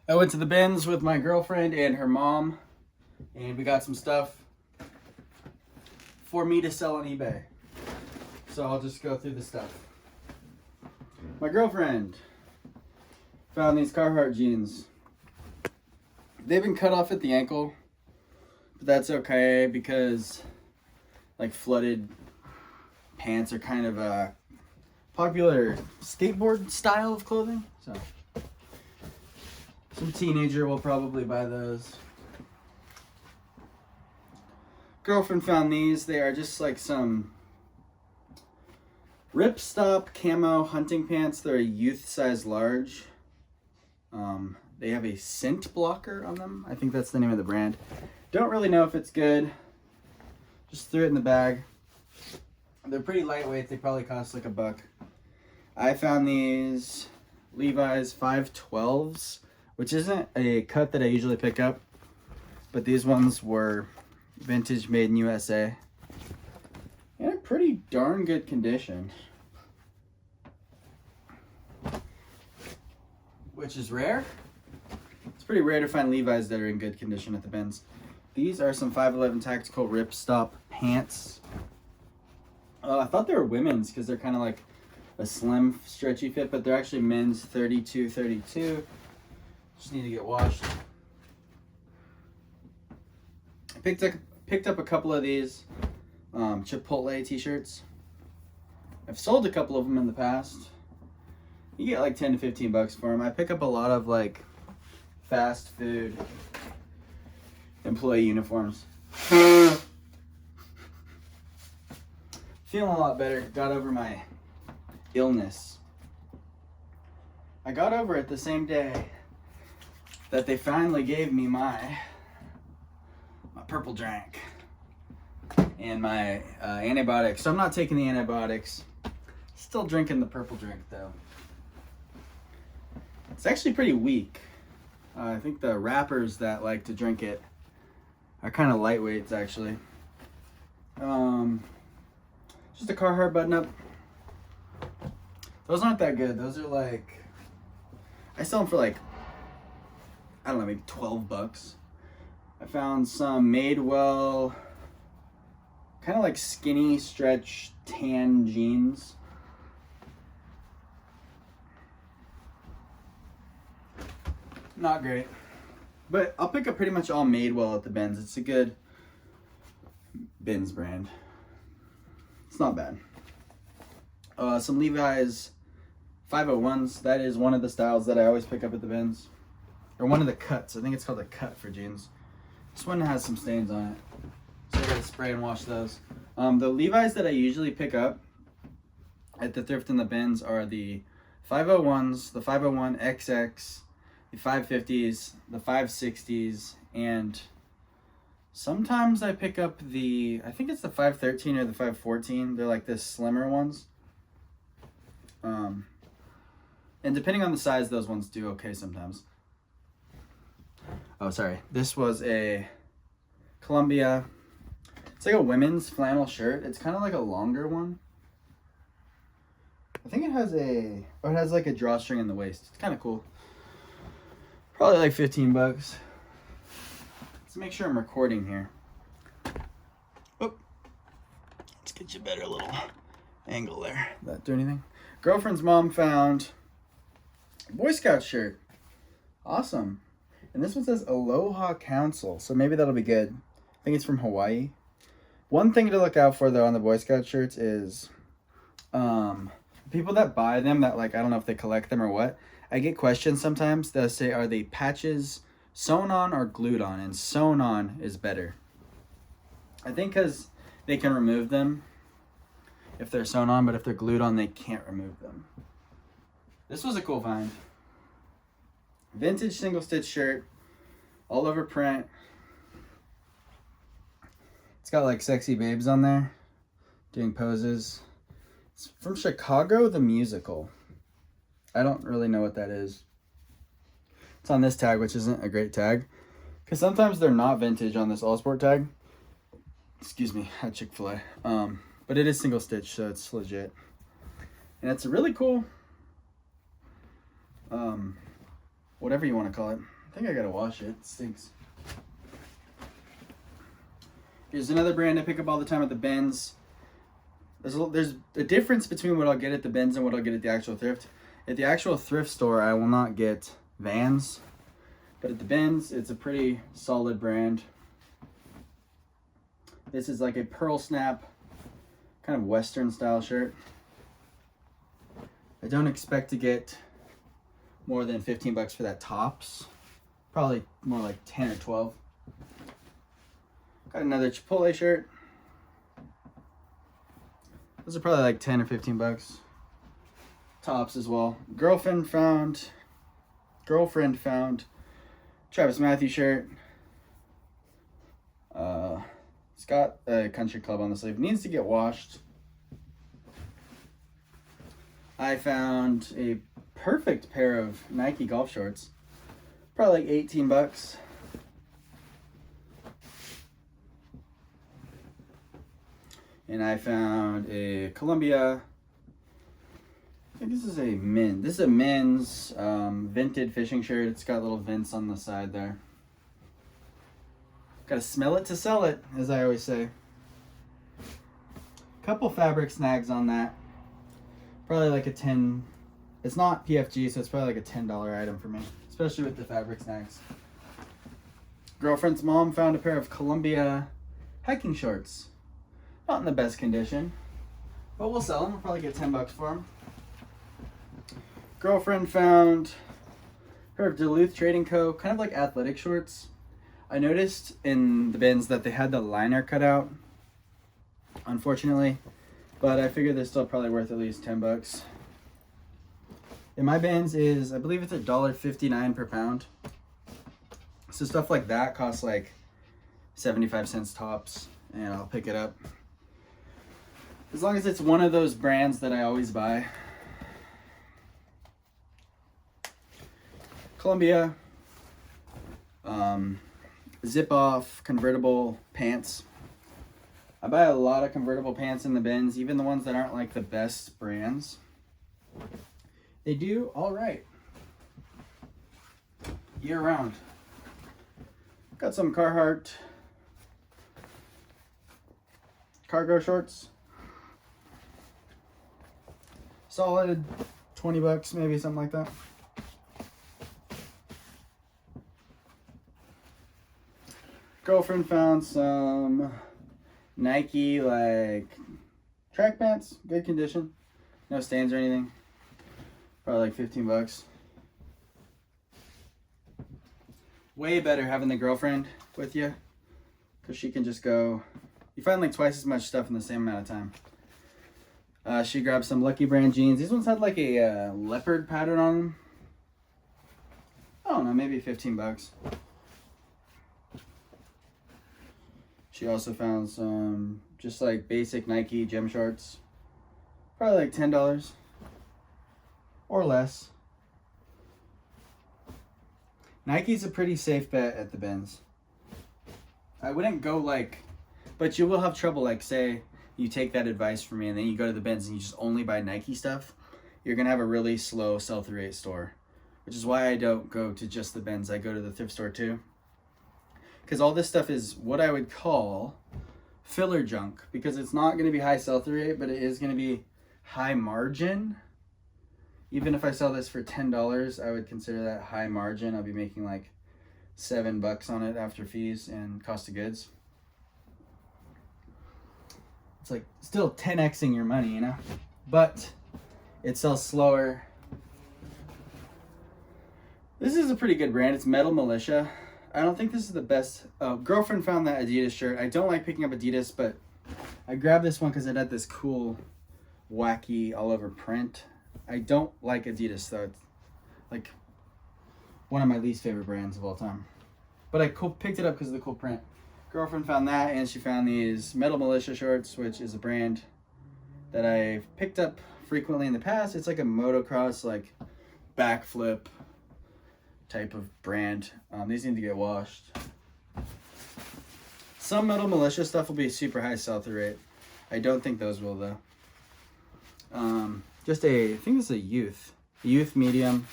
I went to the bins with my girlfriend and her mom, and we got some stuff for me to sell on eBay. So I'll just go through the stuff. My girlfriend found these Carhartt jeans. They've been cut off at the ankle, but that's okay because like flooded pants are kind of a popular skateboard style of clothing. So some teenager will probably buy those. Girlfriend found these. They are just like some ripstop camo hunting pants. They're a youth size large. They have a scent blocker on them. I think that's the name of the brand. Don't really know if it's good. Just threw it in the bag. They're pretty lightweight. They probably cost like $1. I found these Levi's 512s, which isn't a cut that I usually pick up, but these ones were vintage, made in USA, in a pretty darn good condition, which is rare. It's pretty rare to find Levi's that are in good condition at the bins. These are some 511 tactical ripstop pants. I thought they were women's because they're kind of like a slim, stretchy fit, but they're actually men's 32. Just need to get washed. I picked up a couple of these Chipotle t-shirts. I've sold a couple of them in the past. You get like 10 to 15 bucks for them. I pick up a lot of like fast food employee uniforms. Feeling a lot better. Got over my illness. I got over it the same day that they finally gave me my purple drink and my antibiotics. So I'm not taking the antibiotics. Still drinking the purple drink though. It's actually pretty weak. I think the rappers that like to drink it are kind of lightweights actually. Just a Carhartt button up. Those aren't that good. Those are like, I sell them for like, I don't know, maybe 12 bucks. I found some Madewell, kind of like skinny stretch tan jeans. Not great, but I'll pick up pretty much all Madewell at the bins. It's a good bins brand. It's not bad. Some Levi's 501s. That is one of the styles that I always pick up at the bins. Or one of the cuts. I think it's called a cut for jeans. This one has some stains on it, so I gotta spray and wash those. The Levi's that I usually pick up at the thrift in the bins are the 501s, the 501XX, the 550s, the 560s, and sometimes I pick up the, I think it's the 513 or the 514. They're like this slimmer ones. And depending on the size, those ones do okay sometimes. Oh, sorry. This was a Columbia. It's like a women's flannel shirt. It's kind of like a longer one. I think it has it has like a drawstring in the waist. It's kind of cool. Probably like 15 bucks. Let's make sure I'm recording here. Oh, let's get you a better little angle there. Did that do anything? Girlfriend's mom found a Boy Scout shirt. Awesome. And this one says Aloha Council, so maybe that'll be good. I think it's from Hawaii. One thing to look out for though on the Boy Scout shirts is people that buy them that like, I don't know if they collect them or what. I get questions sometimes. They'll say, are they patches sewn on or glued on? And sewn on is better. I think because they can remove them if they're sewn on, but if they're glued on, they can't remove them. This was a cool find. Vintage single stitch shirt, all over print. It's got like sexy babes on there doing poses. It's from Chicago the Musical. I don't really know what that is. It's on this tag, which isn't a great tag, because sometimes they're not vintage on this all sport tag. Excuse me, at Chick-fil-A. But it is single stitch, so it's legit. And it's a really cool, whatever you want to call it. think I gotta wash it. It stinks. Here's another brand I pick up all the time at the bins. There's a difference between what I'll get at the bins and what I'll get at the actual thrift. At the actual thrift store, I will not get Vans. But at the bins, it's a pretty solid brand. This is like a pearl snap, kind of Western style shirt. I don't expect to get more than 15 bucks for that tops. Probably more like 10 or 12. Got another Chipotle shirt. Those are probably like 10 or 15 bucks. Tops as well. Girlfriend found Travis Matthew shirt. It's got a country club on the sleeve. Needs to get washed. I found a perfect pair of Nike golf shorts. Probably like 18 bucks. And I found a Columbia. I think this is a men's vented fishing shirt. It's got little vents on the side there. Gotta smell it to sell it, as I always say. Couple fabric snags on that. Probably like a 10. It's not PFG, so it's probably like a $10 item for me, especially with the fabric snags. Girlfriend's mom found a pair of Columbia hiking shorts. Not in the best condition, but we'll sell them. We'll probably get 10 bucks for them. Girlfriend found a pair of Duluth Trading Co. kind of like athletic shorts. I noticed in the bins that they had the liner cut out, unfortunately, but I figured they're still probably worth at least 10 bucks. In my bins is, I believe it's $1.59 per pound. So stuff like that costs like 75 cents tops, and I'll pick it up. As long as it's one of those brands that I always buy. Columbia, zip off convertible pants. I buy a lot of convertible pants in the bins, even the ones that aren't like the best brands. They do all right year round. Got some Carhartt cargo shorts. Solid 20 bucks, maybe something like that. Girlfriend found some Nike like track pants, good condition, no stains or anything. Probably like 15 bucks. Way better having the girlfriend with you, because she can just go, you find like twice as much stuff in the same amount of time. She grabbed some Lucky Brand jeans. These ones had like a leopard pattern on them. I don't know, maybe 15 bucks. She also found some just like basic Nike gym shorts. Probably like $10 or less. Nike's a pretty safe bet at the bins. I wouldn't go like, but you will have trouble, like say you take that advice from me and then you go to the bins and you just only buy Nike stuff. You're gonna have a really slow sell-through rate store, which is why I don't go to just the bins. I go to the thrift store too. Because all this stuff is what I would call filler junk, because it's not going to be high sell-through rate, but it is going to be high margin. Even if I sell this for $10, I would consider that high margin. I'll be making like $7 on it after fees and cost of goods. It's like still 10xing your money, you know, but it sells slower. This is a pretty good brand. It's Metal Militia. I don't think this is the best. Girlfriend found that Adidas shirt. I don't like picking up Adidas, but I grabbed this one because it had this cool, wacky, all over print. I don't like Adidas though. It's like one of my least favorite brands of all time. But I picked it up because of the cool print. Girlfriend found that, and she found these Metal Militia shorts, which is a brand that I've picked up frequently in the past. It's like a motocross, like backflip type of brand. These need to get washed. Some Metal Militia stuff will be super high sell-through rate. I don't think those will though. I think it's a youth medium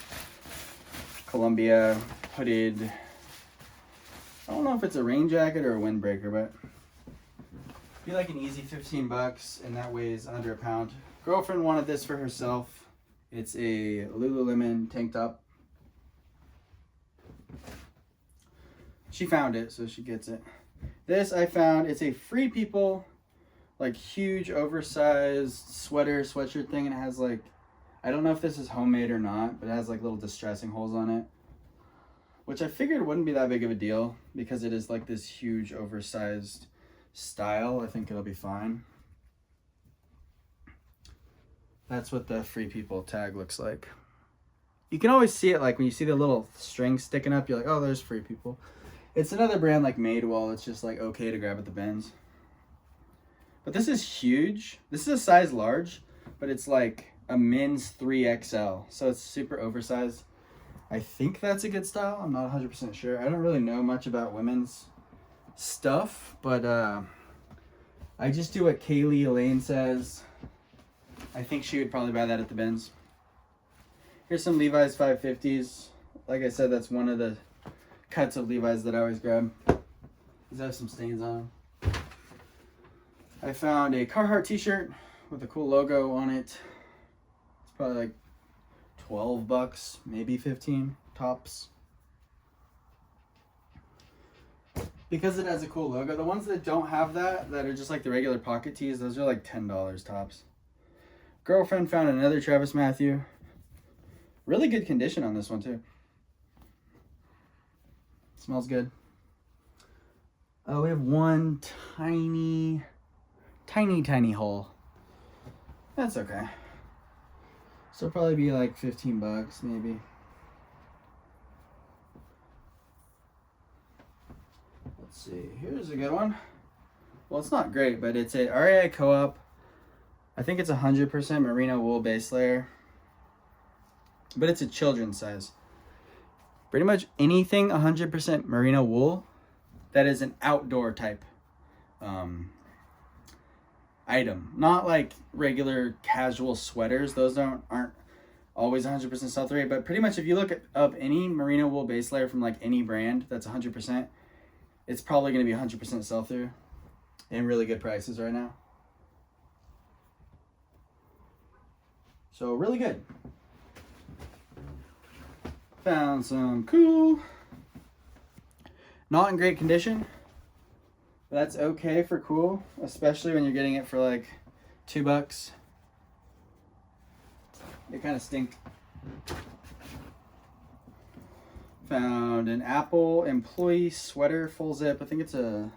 Columbia hooded I don't know if it's a rain jacket or a windbreaker, but be like an easy 15 bucks, and that weighs under a pound. Girlfriend wanted this for herself. It's a Lululemon tank top. She found it, so she gets it. This I found, it's a Free People, like huge oversized sweatshirt thing, and it has like, I don't know if this is homemade or not, but it has like little distressing holes on it, which I figured wouldn't be that big of a deal because it is like this huge oversized style. I think it'll be fine. That's what the Free People tag looks like. You can always see it, like when you see the little string sticking up, you're like, oh, there's Free People. It's another brand like Madewell. It's just like okay to grab at the bins. But this is huge. This is a size large, but it's like a men's 3XL. So it's super oversized. I think that's a good style. I'm not 100% sure. I don't really know much about women's stuff, but I just do what Kaylee Elaine says. I think she would probably buy that at the bins. Here's some Levi's 550s. Like I said, that's one of the cuts of Levi's that I always grab. These have some stains on them. I found a Carhartt t-shirt with a cool logo on it. It's probably like 12 bucks, maybe 15 tops. Because it has a cool logo. The ones that don't have that are just like the regular pocket tees, those are like $10 tops. Girlfriend found another Travis Matthew. Really good condition on this one too. Smells good. Oh, we have one tiny hole. That's okay. So it'll probably be like 15 bucks maybe. Let's see. Here's a good one. Well, it's not great, but it's a REI Co-op. I think it's 100% merino wool base layer. But it's a children's size. Pretty much anything 100% merino wool that is an outdoor type item. Not like regular casual sweaters. Those aren't always 100% sell-through. But pretty much if you look up any merino wool base layer from like any brand that's 100%, it's probably going to be 100% sell-through and really good prices right now. So really good. Found some cool, not in great condition. That's okay for cool, especially when you're getting it for like $2. They kind of stink. Found an Apple employee sweater, full zip. I think it's I'm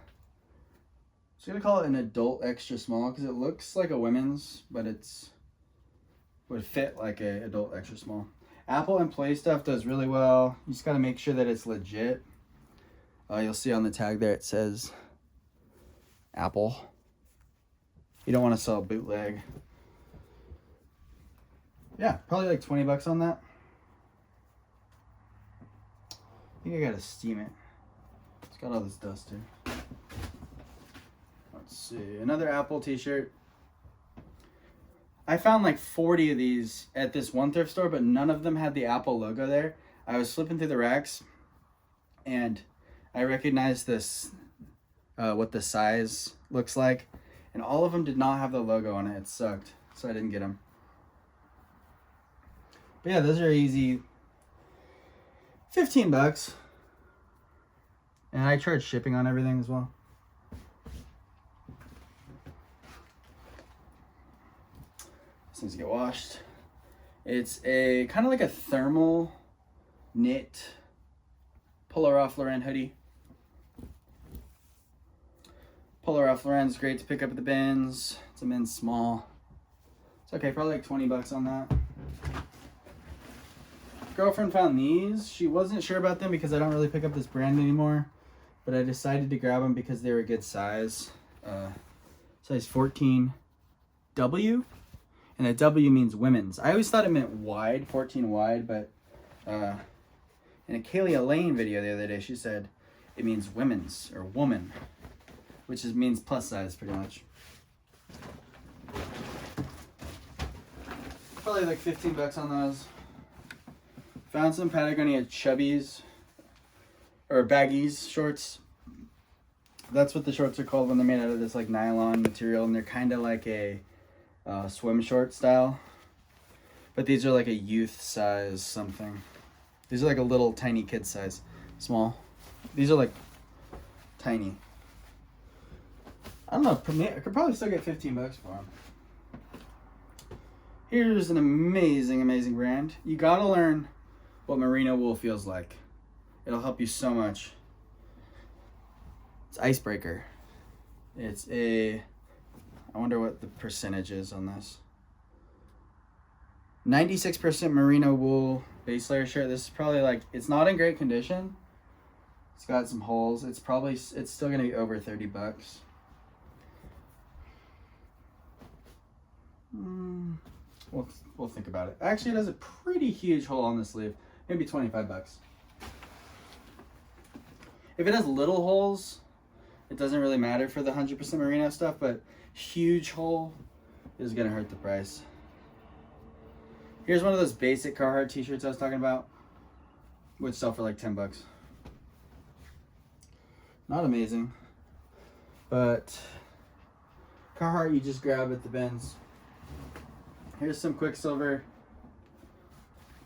gonna call it an adult extra small because it looks like a women's, but it's would fit like a adult extra small. Apple employee stuff does really well. You just got to make sure that it's legit. You'll see on the tag there it says Apple. You don't want to sell bootleg. Yeah, probably like 20 bucks on that. I think I got to steam it. It's got all this dust here. Let's see. Another Apple t-shirt. I found like 40 of these at this one thrift store, but none of them had the Apple logo there. I was flipping through the racks and I recognized this, what the size looks like, and all of them did not have the logo on it. It sucked, so I didn't get them. But yeah, those are easy 15 bucks. And I charge shipping on everything as well. This needs to get washed. It's a kind of like a thermal knit Polar Ralph Lauren hoodie. Polar Ralph Lauren's great to pick up at the bins. It's a men's small. It's okay, probably like 20 bucks on that. Girlfriend found these. She wasn't sure about them because I don't really pick up this brand anymore, but I decided to grab them because they were a good size. Size 14W. And a W means women's. I always thought it meant wide, 14 wide, but in a Kaylee Elaine video the other day, she said it means women's or woman, which means plus size pretty much. Probably like 15 bucks on those. Found some Patagonia Chubbies. or baggies shorts. That's what the shorts are called when they're made out of this like nylon material, and they're kind of like a swim short style. But these are like a youth size something. These are like a little tiny kid size. Small. These are like tiny. I don't know. I could probably still get 15 bucks for them. Here's an amazing, amazing brand. You gotta learn what merino wool feels like. It'll help you so much. It's Icebreaker. It's a, I wonder what the percentage is on this. 96% merino wool base layer shirt. This is probably like, it's not in great condition. It's got some holes. It's still gonna be over 30 bucks. We'll think about it. Actually, it has a pretty huge hole on the sleeve. Maybe 25 bucks. If it has little holes, it doesn't really matter for the 100% merino stuff, but huge hole is gonna hurt the price. Here's one of those basic Carhartt t-shirts I was talking about, which sell for like 10 bucks. Not amazing, but Carhartt you just grab at the bins. Here's some Quicksilver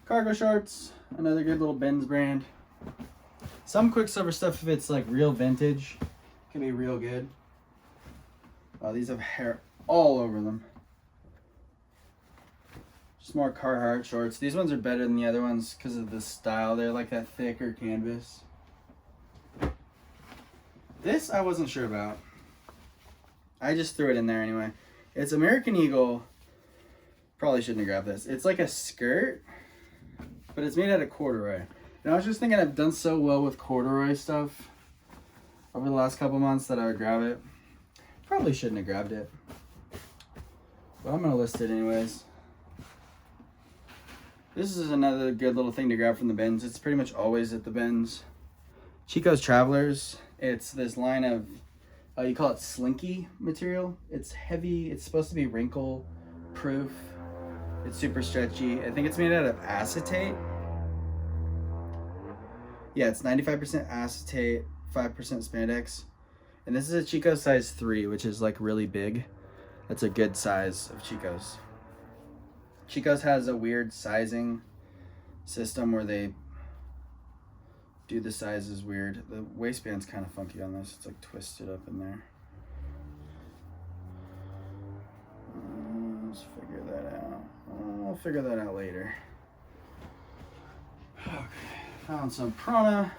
cargo shorts, another good little Ben's brand. Some Quicksilver stuff, if it's like real vintage, can be real good. Wow, these have hair all over them. Just more Carhartt shorts. These ones are better than the other ones because of the style. They're like that thicker canvas. This I wasn't sure about. I just threw it in there anyway. It's American Eagle. Probably shouldn't have grabbed this. It's like a skirt, but it's made out of corduroy. And I was just thinking I've done so well with corduroy stuff over the last couple months that I would grab it. Probably shouldn't have grabbed it, but I'm gonna list it anyways. This is another good little thing to grab from the bins. It's pretty much always at the bins. Chico's Travelers. It's this line of, you call it slinky material. It's heavy. It's supposed to be wrinkle proof. It's super stretchy. I think it's made out of acetate. Yeah, it's 95% acetate, 5% spandex. And this is a Chico's size 3, which is like really big. That's a good size of Chico's. Chico's has a weird sizing system where they do the sizes weird. The waistband's kind of funky on this. It's like twisted up in there. Let's figure that out. I'll figure that out later. Okay, found some Prana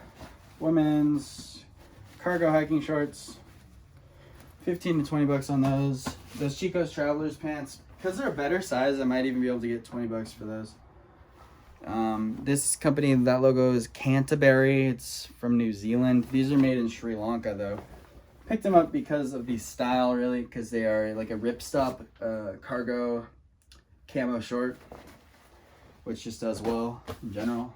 women's cargo hiking shorts. 15 to 20 bucks on those. Those Chico's Travelers pants, because they're a better size, I might even be able to get 20 bucks for those. This company, that logo is Canterbury. It's from New Zealand. These are made in Sri Lanka though. Picked them up because of the style, really, because they are like a ripstop cargo camo short, which just does well in general.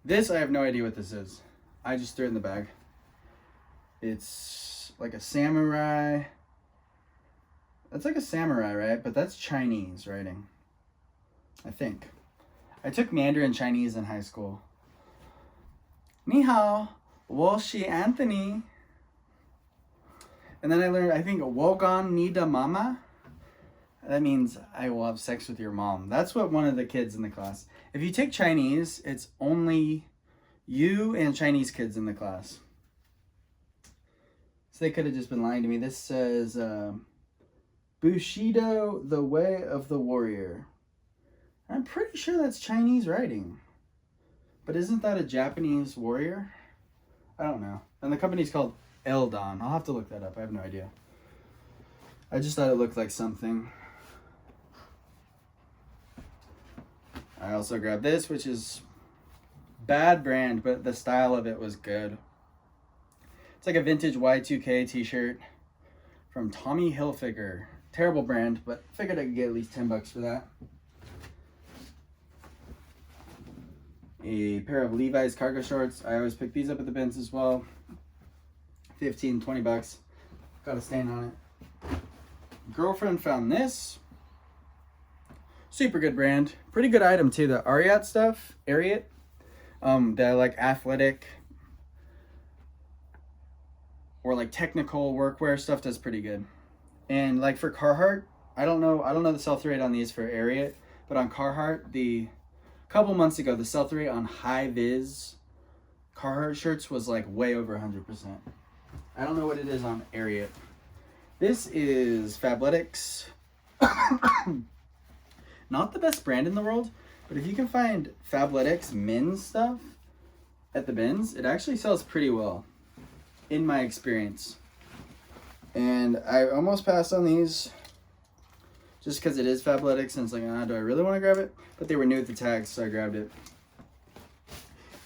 This, I have no idea what this is. I just threw it in the bag. It's like a samurai. That's like a samurai, right? But that's Chinese writing, I think. I took Mandarin Chinese in high school. Ni hao, wo shi Anthony. And then I learned, I think, wogan ni da mama. That means I will have sex with your mom. That's what one of the kids in the class. If you take Chinese, it's only you and Chinese kids in the class. So they could have just been lying to me. This says, Bushido, the way of the warrior. I'm pretty sure that's Chinese writing. But isn't that a Japanese warrior? I don't know. And the company's called Eldon. I'll have to look that up. I have no idea. I just thought it looked like something. I also grabbed this, which is bad brand, but the style of it was good. It's like a vintage Y2K t-shirt from Tommy Hilfiger. Terrible brand, but figured I could get at least 10 bucks for that. A pair of Levi's cargo shorts. I always pick these up at the bins as well. 15, 20 bucks. Got a stain on it. Girlfriend found this. Super good brand. Pretty good item too. The Ariat stuff. Ariat. That like athletic or like technical workwear stuff does pretty good. And like for Carhartt, I don't know the sell-through rate on these for Ariat, but on Carhartt, the couple months ago, the sell-through rate on high-vis Carhartt shirts was like way over 100%. I don't know what it is on Ariat. This is Fabletics. Not the best brand in the world, but if you can find Fabletics men's stuff at the bins, it actually sells pretty well, in my experience. And I almost passed on these just because it is Fabletics, and it's like, do I really want to grab it? But they were new at the tags, so I grabbed it.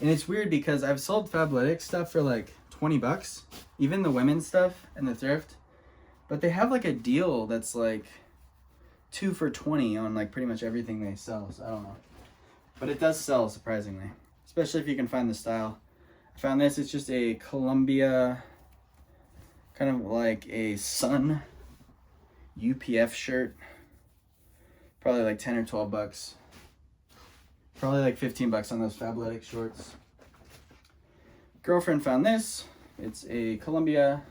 And it's weird because I've sold Fabletics stuff for like 20 bucks, even the women's stuff and the Thrift. But they have like a deal that's like 2 for 20 on like pretty much everything they sell, so I don't know. But it does sell, surprisingly, especially if you can find the style. I found this, it's just a Columbia, kind of like a Sun UPF shirt. Probably like 10 or 12 bucks. Probably like 15 bucks on those Fabletics shorts. Girlfriend found this. It's a Columbia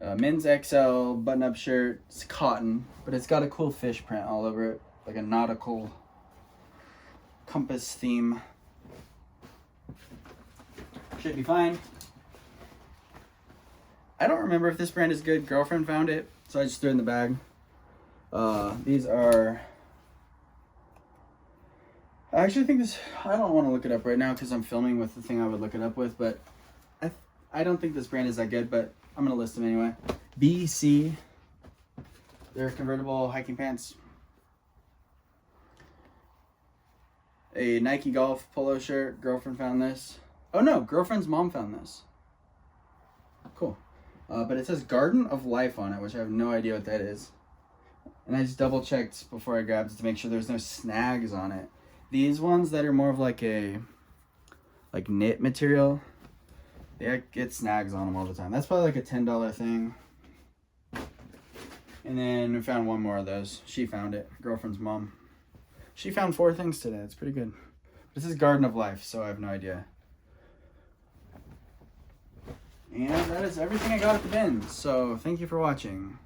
men's XL button-up shirt. It's cotton, but it's got a cool fish print all over it, like a nautical compass theme. Should be fine. I don't remember if this brand is good. Girlfriend found it, so I just threw it in the bag. These are... I actually think this... I don't want to look it up right now because I'm filming with the thing I would look it up with, but I don't think this brand is that good, but I'm going to list them anyway. BC. They're convertible hiking pants. A Nike Golf polo shirt. Girlfriend found this. Oh no, girlfriend's mom found this. Cool. But it says Garden of Life on it, which I have no idea what that is. And I just double checked before I grabbed it to make sure there's no snags on it. These ones that are more of like a knit material, they get snags on them all the time. That's probably like a $10 thing. And then we found one more of those. She found it. Girlfriend's mom. She found 4 things today. It's pretty good. This is Garden of Life, so I have no idea. And that is everything I got at the bins. So thank you for watching.